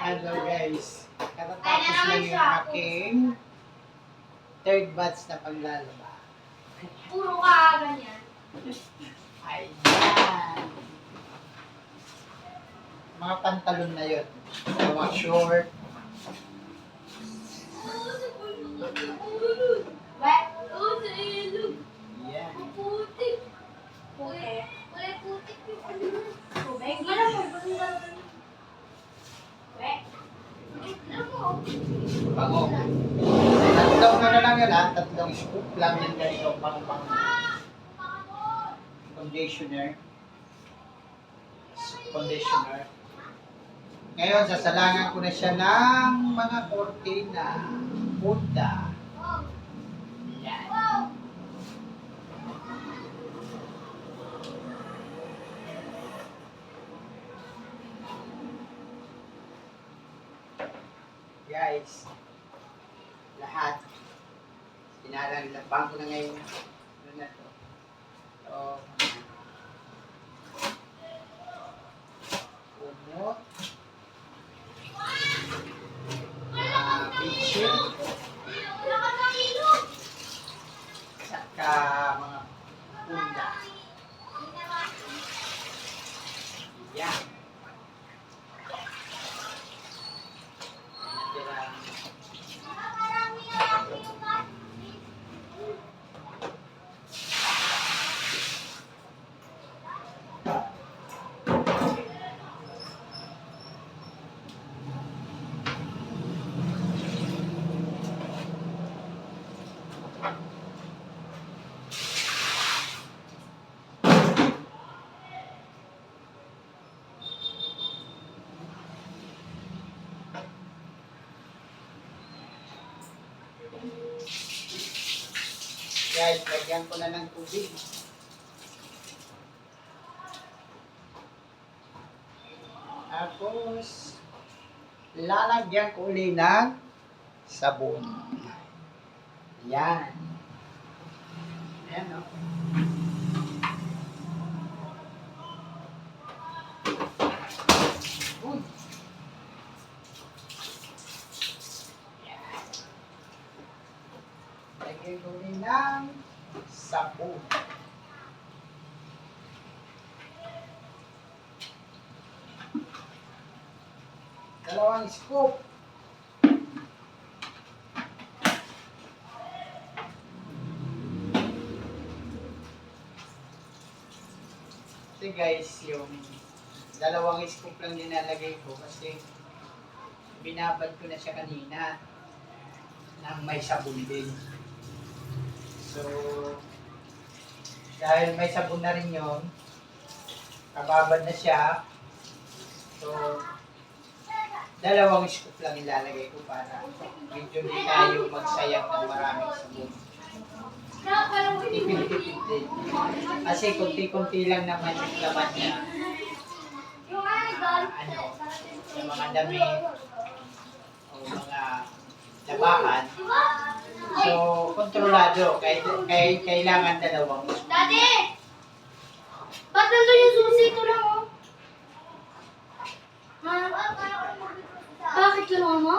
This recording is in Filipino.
Hello guys, katatapos lang yung aking third batch na paglalaba. Puro ka ganyan. Ayan. Mga pantalon na yun. Mga short. Yan. Putik. Putik. Putik yung ano. Tubig. Malamang. Bango. Tatlong ano lang yun ha. Tatlong scoop lang yung ganito. Pang conditioner. Conditioner. Ngayon, sasalangan ko na siya ng mga kortina. Punta. Yan. Guys, lahat sinalanglaban ko na ngayon. Ano na to? So, kumot, bedsheet, saka mga punda. Yan. Guys, lagyan ko na ng tubig. Tapos, lalagyan ko ulit ng sabon. Yan. Ayan, no? Uy! Yan. Lagyan ko ulit ng sabon. Dalawang scoop. Kasi guys, yung dalawang scoop lang nilalagay ko kasi binabad ko na siya kanina nang may sabon din. So, dahil may sabon na rin yun, kababad na siya. So, dalawang scoop lang ilalagay ko para medyo hindi tayo magsayang ng maraming sabon. Tipid-tipid din. Kasi kunti-kunti lang naman yung laman niya. Yung mga damit o mga labahan. So, kontrolado. Kailangan dalawang scoop. Daddy! Ba't nandun yung susi ko lang, oh? Ha? Bakit kinuha mo?